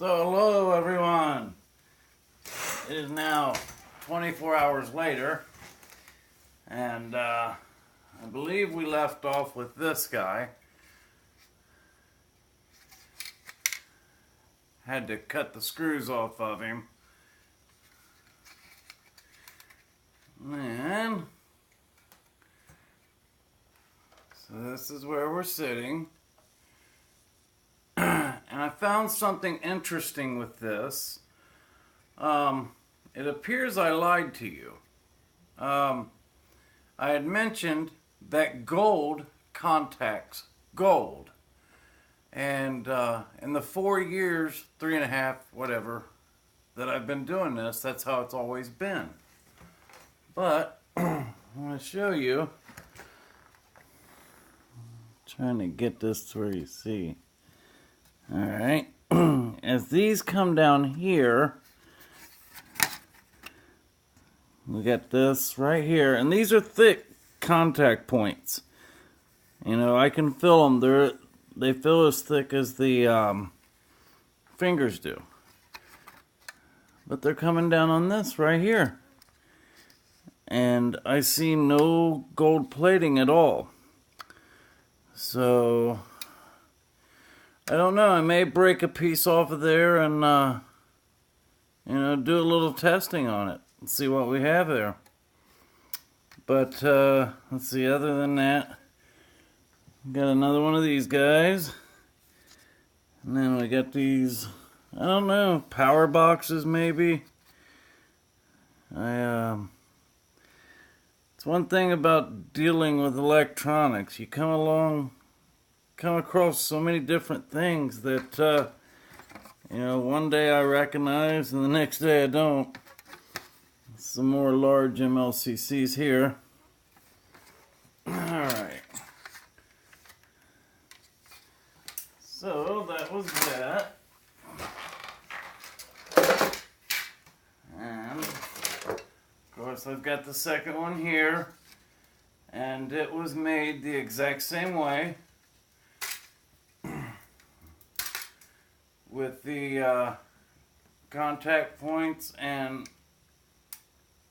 So hello everyone. It is now 24 hours later, and I believe we left off with this guy. Had to cut the screws off of him. And so this is where we're sitting. And I found something interesting with this. It appears I lied to you. I had mentioned that gold contacts gold. And in the 4 years, 3.5, whatever, that I've been doing this, that's how it's always been. But I want to show you. Trying to get this to where you see. Alright, as these come down here, we got this right here, and these are thick contact points. You know, I can feel them. They feel as thick as the fingers do. But they're coming down on this right here. And I see no gold plating at all. So I don't know, I may break a piece off of there and, you know, do a little testing on it and see what we have there. But, let's see, other than that, we got another one of these guys. And then we got these, I don't know, power boxes maybe. It's one thing about dealing with electronics. You come across so many different things that, you know, one day I recognize and the next day I don't. Some more large MLCCs here. Alright. So, that was that. And, of course, I've got the second one here. And it was made the exact same way. With the contact points and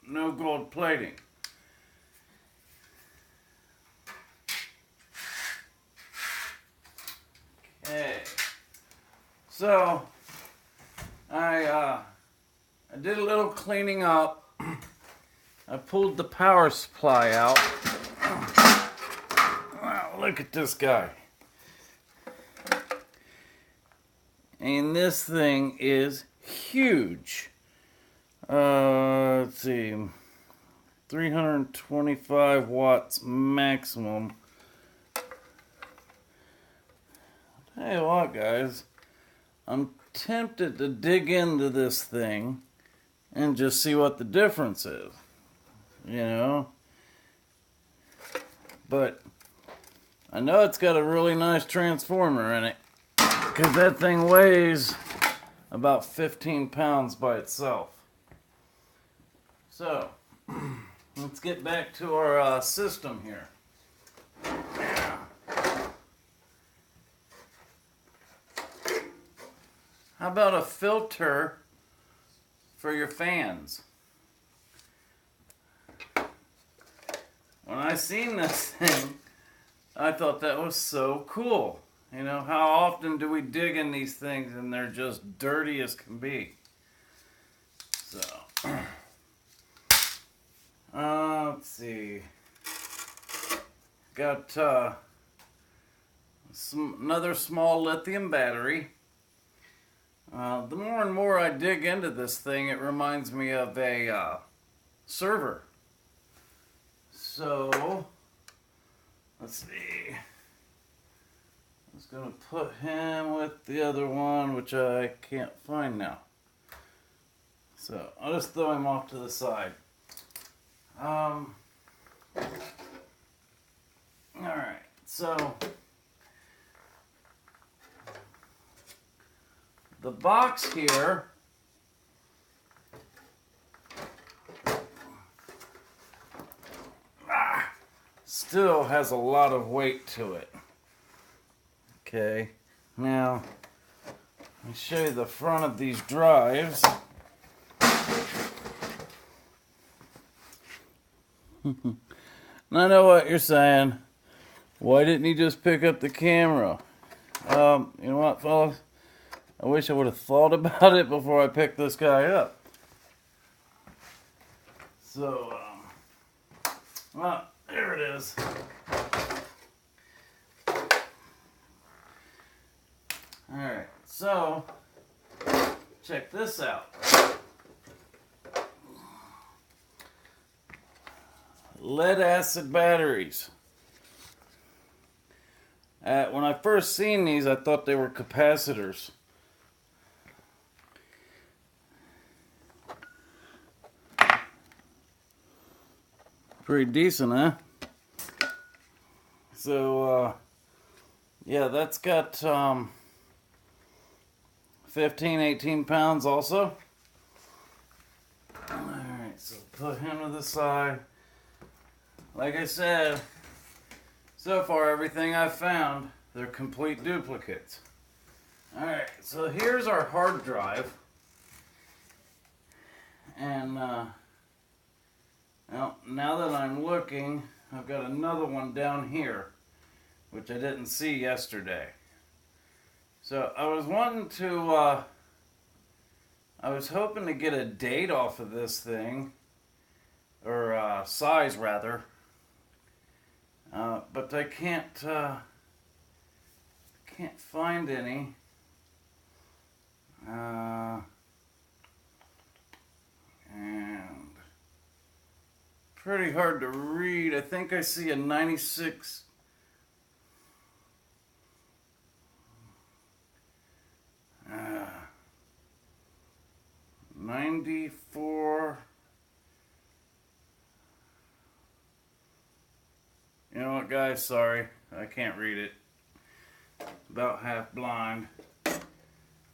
no gold plating. Okay, so I did a little cleaning up. I pulled the power supply out. Wow, look at this guy. And this thing is huge. Let's see, 325 watts maximum. I'll tell you what, guys, I'm tempted to dig into this thing and just see what the difference is, you know. But I know it's got a really nice transformer in it, because that thing weighs about 15 pounds by itself. So, let's get back to our system here. How about a filter for your fans? When I seen this thing, I thought that was so cool. You know, how often do we dig in these things and they're just dirty as can be? So, let's see. Got another small lithium battery. The more and more I dig into this thing, it reminds me of a server. So, let's see. I'm just going to put him with the other one, which I can't find now. So, I'll just throw him off to the side. Alright, so the box here still has a lot of weight to it. Okay, now Let me show you the front of these drives. I know what you're saying. Why didn't he just pick up the camera? You know what, fellas? I wish I would have thought about it before I picked this guy up. So, well, there it is. Alright, so, check this out. Lead acid batteries. When I first seen these, I thought they were capacitors. Pretty decent, huh? So, yeah, that's got 15, 18 pounds also. Alright, so put him to the side. Like I said, so far everything I've found, they're complete duplicates. Alright, so here's our hard drive. And now that I'm looking, I've got another one down here, which I didn't see yesterday. So I was wanting to, I was hoping to get a date off of this thing, or size rather, but I can't find any. And pretty hard to read. I think I see a 96. 94. You know what, guys? Sorry, I can't read it. About half blind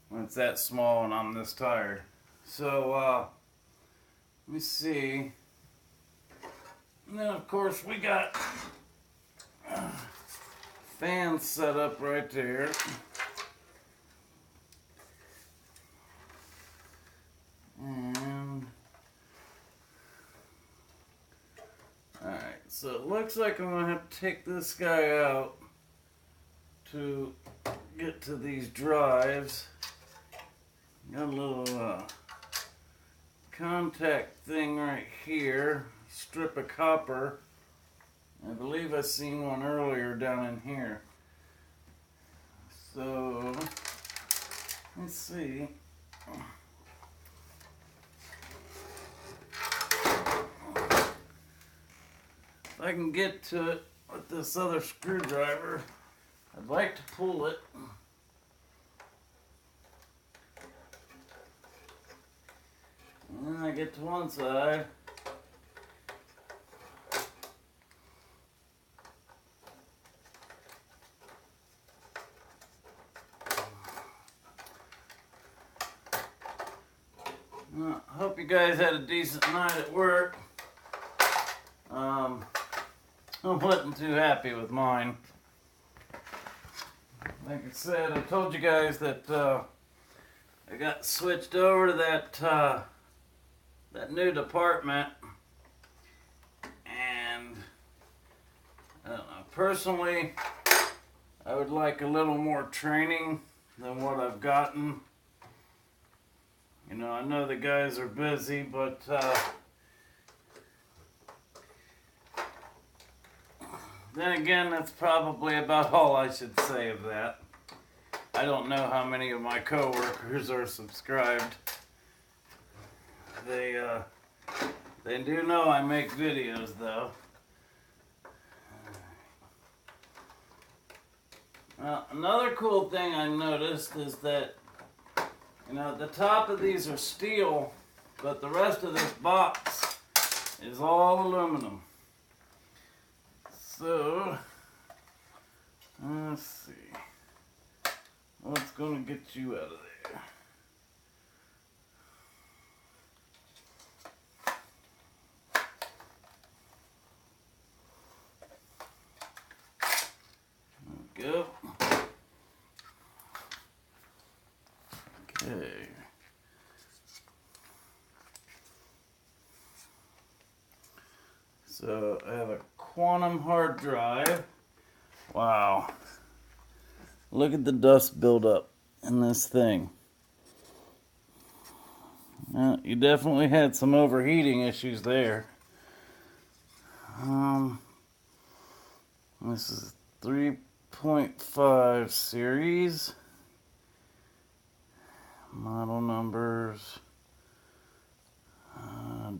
when it's that small and I'm this tired. So, let me see. And then, of course, we got fans set up right there. And alright, so it looks like I'm gonna have to take this guy out to get to these drives. Got a little contact thing right here, strip of copper. I believe I seen one earlier down in here. So let's see. If I can get to it with this other screwdriver, I'd like to pull it. And then I get to one side. Well, I hope you guys had a decent night at work. I wasn't too happy with mine. Like I said, I told you guys that I got switched over to that new department, and I don't know, personally, I would like a little more training than what I've gotten. You know, I know the guys are busy, but then again, that's probably about all I should say of that. I don't know how many of my coworkers are subscribed. They do know I make videos, though. Well, another cool thing I noticed is that, you know, the top of these are steel, but the rest of this box is all aluminum. So, let's see. What's going to get you out of there? There we go. Okay. So I have a quantum hard drive. Wow. Look at the dust buildup in this thing. You definitely had some overheating issues there. This is 3.5 series. Model numbers.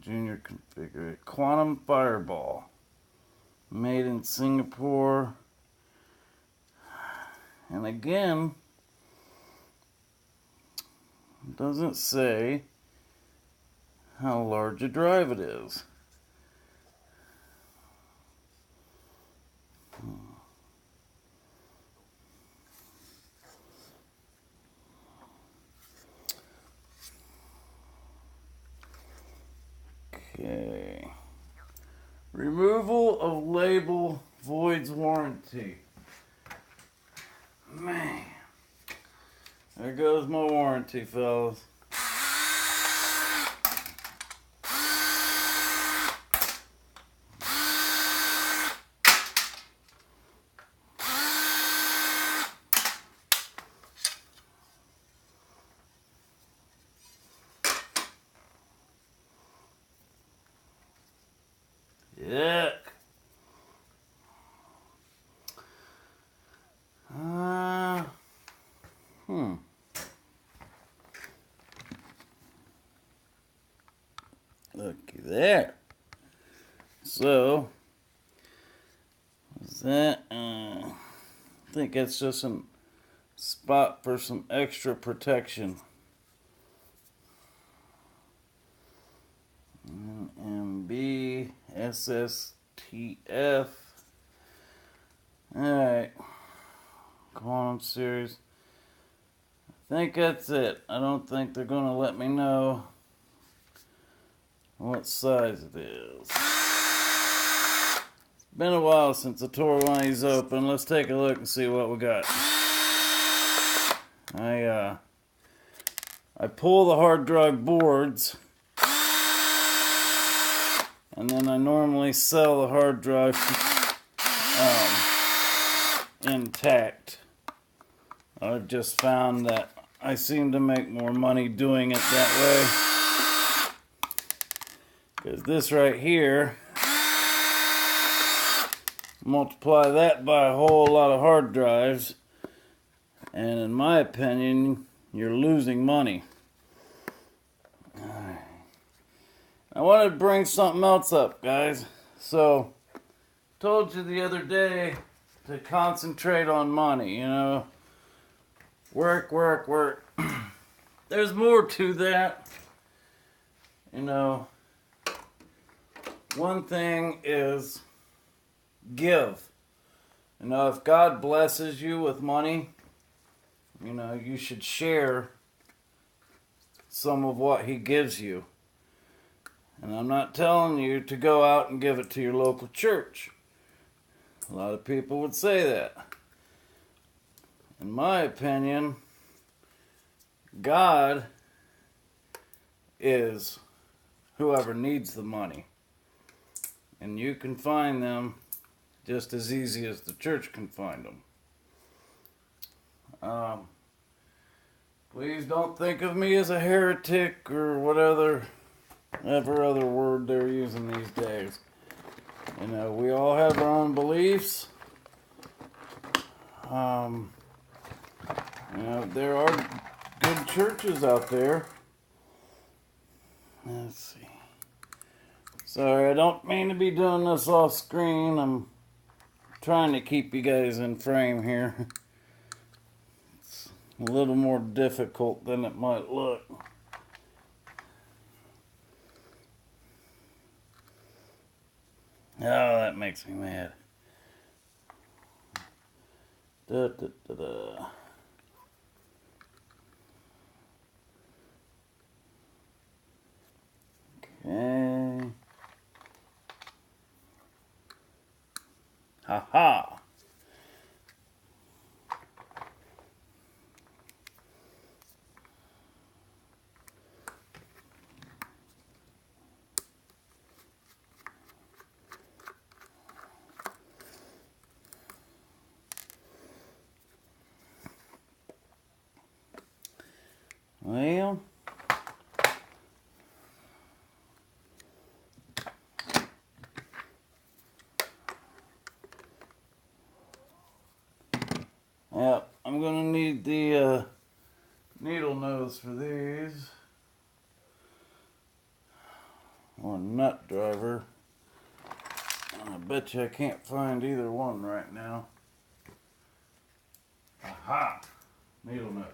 Junior configuration. Quantum Fireball. Made in Singapore. And again, it doesn't say how large a drive it is. Okay. Removal of label voids warranty. Man. There goes my warranty, fellas. Yuck. Looky there. So, is that, I think that's just a spot for some extra protection. MB, SSTF. Alright. Quantum series. I think that's it. I don't think they're going to let me know what size it is. It's been a while since I tore one of these open. Let's take a look and see what we got. I pull the hard drive boards, and then I normally sell the hard drive intact. I've just found that I seem to make more money doing it that way. Because this right here, multiply that by a whole lot of hard drives, and in my opinion, you're losing money. I wanted to bring something else up, guys. So, told you the other day to concentrate on money, you know. Work, work, work. There's more to that. You know, one thing is give. You know, if God blesses you with money, you know, you should share some of what He gives you. And I'm not telling you to go out and give it to your local church. A lot of people would say that. In my opinion, God is whoever needs the money. And you can find them just as easy as the church can find them. Please don't think of me as a heretic or whatever other word they're using these days. You know, we all have our own beliefs. You know, there are good churches out there. Let's see. Sorry, I don't mean to be doing this off screen. I'm trying to keep you guys in frame here. It's a little more difficult than it might look. Oh, that makes me mad. Da, da, da, da. Okay. Ha ha. Well, yeah, I'm gonna need the needle nose for these, or nut driver. I bet you I can't find either one right now. Aha! Needle nose.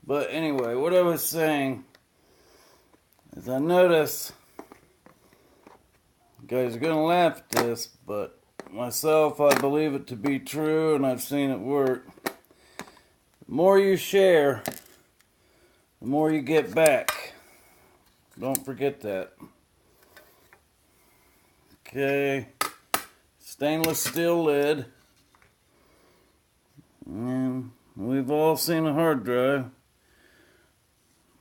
But anyway, what I was saying is I notice, you guys are gonna laugh at this, but myself, I believe it to be true, and I've seen it work. The more you share, the more you get back. Don't forget that. Okay, stainless steel lid. And we've all seen a hard drive.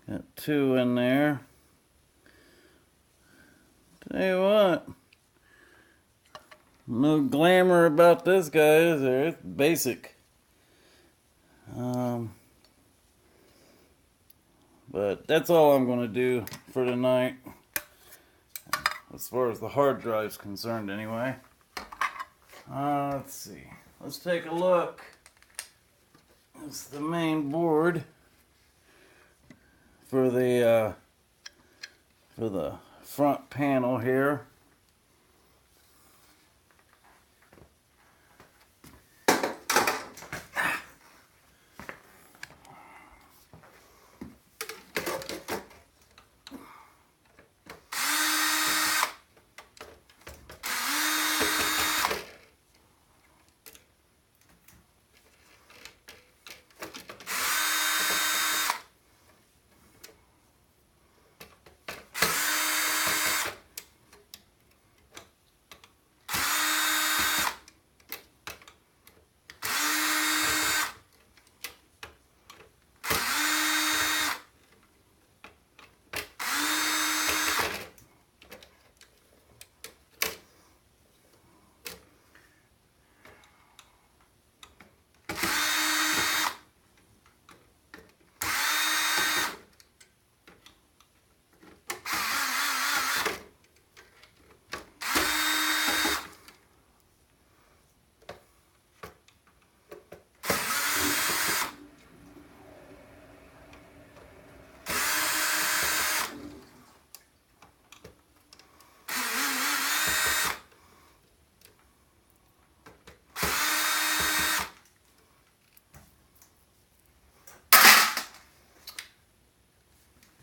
Got 2 in there. Tell you what, no glamour about this guy, is there? It's basic. But that's all I'm going to do for tonight, as far as the hard drive's concerned anyway. Let's see. Let's take a look. It's the main board for the front panel here.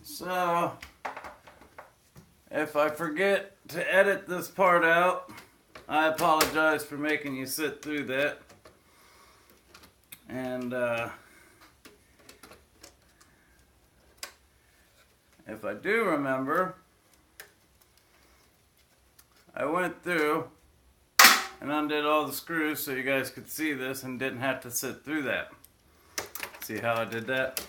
So, if I forget to edit this part out, I apologize for making you sit through that. And if I do remember, I went through and undid all the screws so you guys could see this and didn't have to sit through that. See how I did that?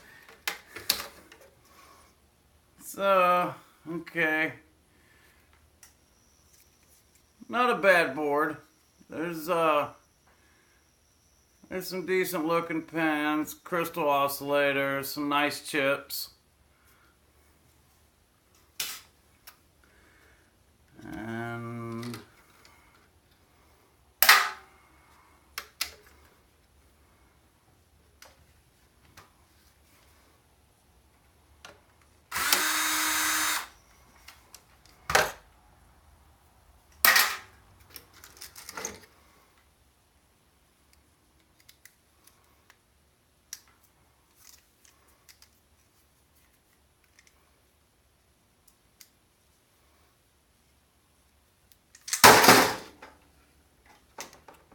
So, okay. Not a bad board. There's some decent looking pins, crystal oscillators, some nice chips. And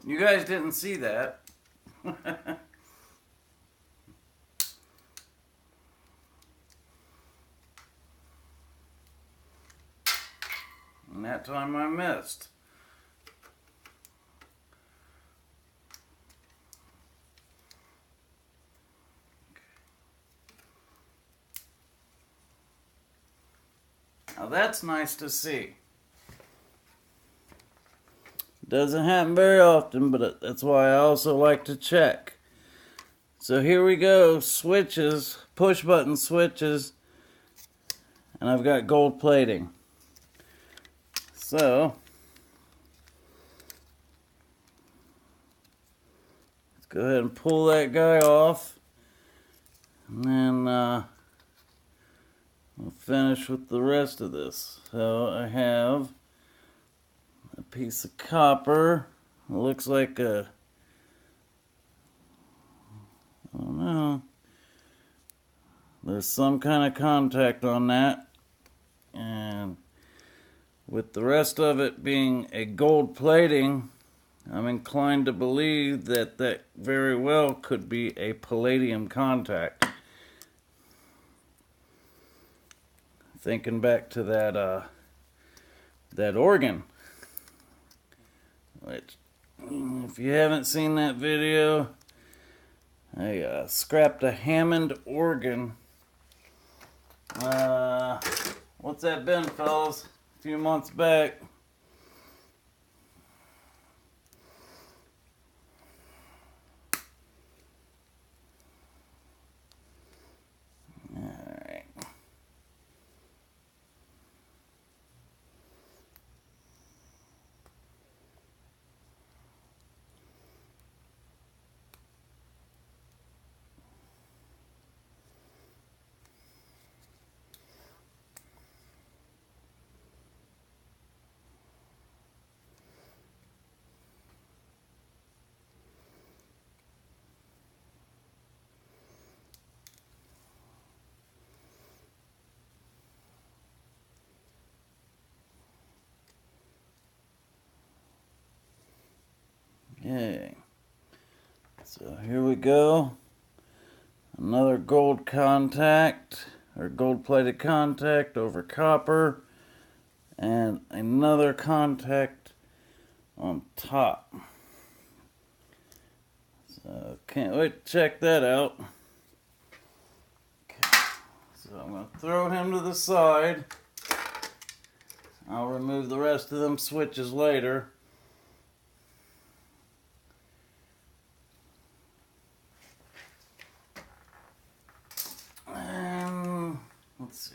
you guys didn't see that. And that time I missed. Now that's nice to see. Doesn't happen very often, but that's why I also like to check. So here we go, switches, push button switches, and I've got gold plating. So let's go ahead and pull that guy off, and then we'll finish with the rest of this. So I have a piece of copper. It looks like a, I don't know, there's some kind of contact on that, and with the rest of it being a gold plating, I'm inclined to believe that that very well could be a palladium contact. Thinking back to that organ, which, if you haven't seen that video, I scrapped a Hammond organ. What's that been, fellas? A few months back. Alright. Okay, so here we go. Another gold contact, or gold plated contact over copper, and another contact on top. So can't wait to check that out. Okay, so I'm going to throw him to the side. I'll remove the rest of them switches later. Let's see.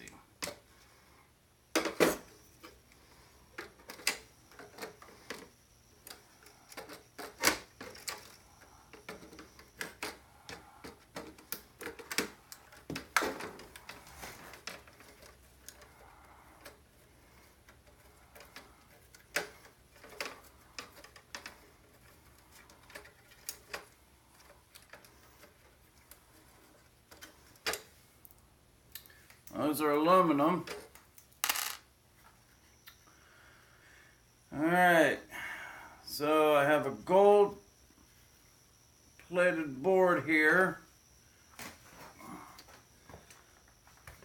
Those are aluminum. Alright, so I have a gold plated board here.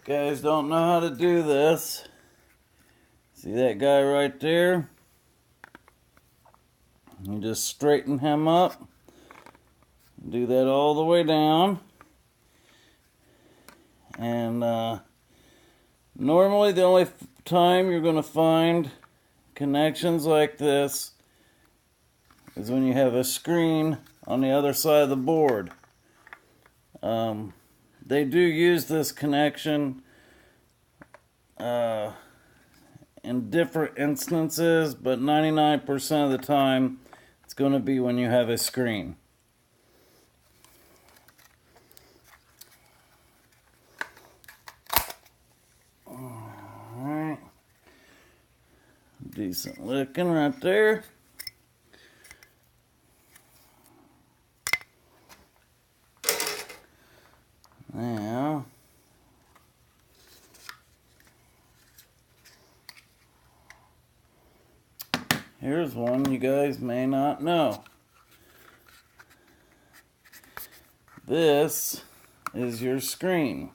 Guys don't know how to do this. See that guy right there? You just straighten him up. Do that all the way down. And normally the only time you're going to find connections like this is when you have a screen on the other side of the board. They do use this connection in different instances, but 99% of the time it's going to be when you have a screen. Alright, decent looking right there. Now, here's one you guys may not know. This is your screen.